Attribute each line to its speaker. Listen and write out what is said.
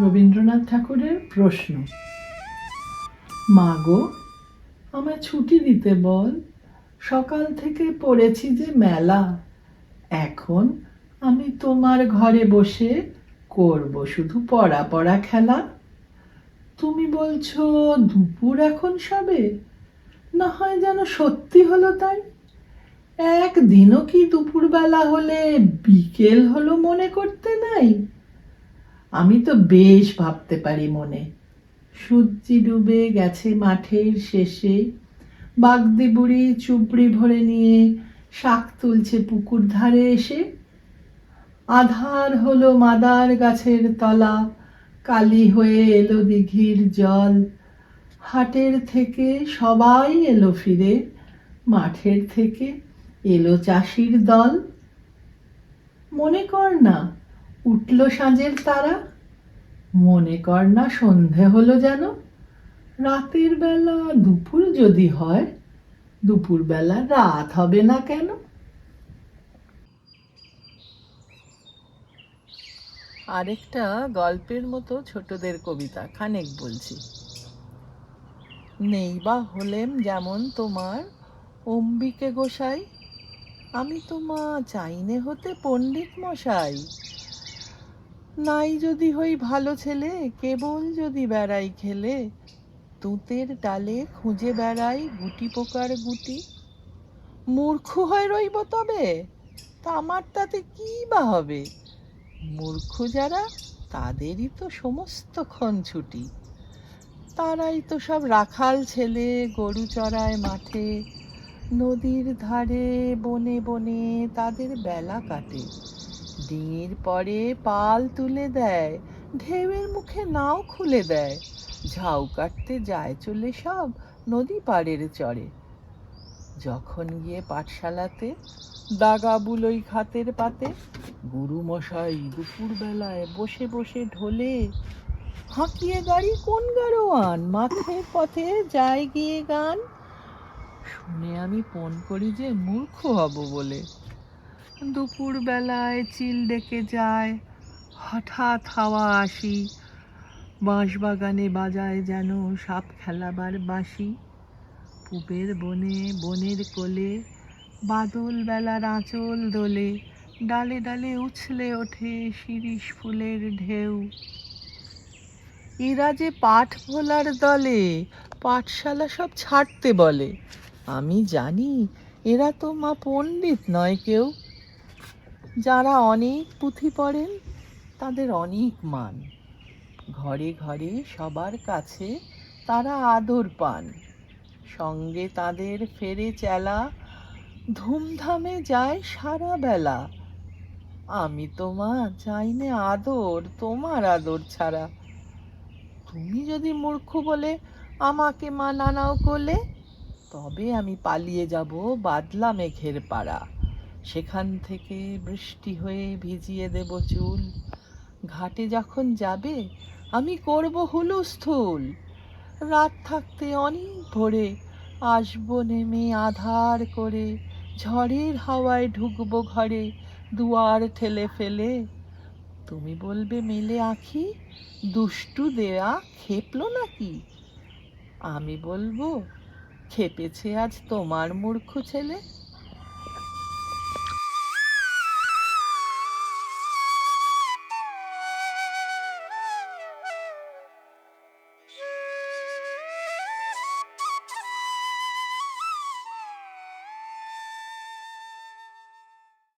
Speaker 1: রবীন্দ্রনাথ ঠাকুরের প্রশ্ন। মা গো, আমায় ছুটি দিতে বল, সকাল থেকে পড়েছি যে মেলা। এখন আমি তোমার ঘরে বসে করব শুধু পড়া পড়া খেলা। তুমি বলছো দুপুর এখন সবে, না হয় যেন সত্যি হলো তাই। একদিনও কি দুপুরবেলা হলে বিকেল হলো মনে করতে নাই? আমি তো বেশ ভাবতে পারি মনে। সূর্যি ডুবে গেছে মাঠের শেষে, বাগদি বুড়ি চুবড়ি ভরে নিয়ে শাক তুলছে পুকুর ধারে এসে। আধার হলো মাদার গাছের তলা, কালি হয়ে এলো দিঘির জল। হাটের থেকে সবাই এলো ফিরে, মাঠের থেকে এলো চাষির দল। মনে কর না উঠল সাঁঝের তারা, মনে কর না সন্ধে হলো যেন। রাতের বেলা দুপুর যদি হয়, দুপুর বেলা রাত হবে না কেন? আরেকটা গল্পের মতো ছোটদের কবিতা খানেক বলছি। নেই বা হলেম যেমন তোমার অম্বিকে গোসাই, আমি তোমা চাইনে হতে পণ্ডিত মশাই। নাই যদি হই ভালো ছেলে, কেবল যদি বেড়াই খেলে, তুঁতের ডালে খুঁজে বেড়াই গুটি পোকার গুটি। মূর্খ হয়ে রইব তবে, তা আমার তাতে কি বা হবে? মূর্খ যারা তাদেরই তো সমস্তক্ষণ ছুটি। তারাই তো সব রাখাল ছেলে, গরু চড়ায় মাঠে, নদীর ধারে বনে বনে তাদের বেলা কাটে। ডিঙির পরে পাল তুলে দেয়, ঢেউয়ের মুখে নাও খুলে দেয়, ঝাউ কাটতে যায় চলে সব নদী পাড়ের চরে। যখন গিয়ে পাঠশালাতে দাগা বুলোই খাতের পাতে, গুরু মশাই দুপুর বেলায় বসে বসে ঢোলে। হাঁকিয়ে গাড়ি কোন গাড়োয়ান, মাঠের পথে যায় গিয়ে গান। শুনে আমি পণ করি যে মূর্খ হব বলে। দুপুর বেলায় চিল ডেকে যায়, হঠাৎ হাওয়া আসি, বাঁশবাগানে বাজায় যেন সাপ খেলাবার বাঁশি। পুবের বনে বনের কোলে বাদল বেলার আঁচল দোলে, ডালে ডালে উছলে ওঠে শিরীষ ফুলের ঢেউ। এরা যে পাঠ ভোলার দলে, পাঠশালা সব ছাড়তে বলে। আমি জানি এরা তো মা পণ্ডিত নয় কেউ। যারা অনেক পুঁথি পড়েন তাদের অনেক মান, ঘরে ঘরে সবার কাছে তারা আদর পান। সঙ্গে তাদের ফেরে চেলা, ধুমধামে যায় সারা বেলা। আমি তো মা চাইনে আদর তোমার আদর ছাড়া। তুমি যদি মূর্খ বলে আমাকে মা নানাও কোলে, তবে আমি পালিয়ে যাব বাদলা মেঘের পাড়া। সেখান থেকে বৃষ্টি হয়ে ভিজিয়ে দেব চুল। ঘাটে যখন যাবে আমি করব হুলুস্থুল। রাত থাকতে অনেক ভোরে আসবো নেমে আধার করে, ঝড়ের হাওয়ায় ঢুকবো ঘরে দুয়ার ঠেলে ফেলে। তুমি বলবে মেলে আঁখি, দুষ্টু দেয়া খেপলো নাকি? আমি বলবো খেপেছে আজ তোমার মূর্খ ছেলে।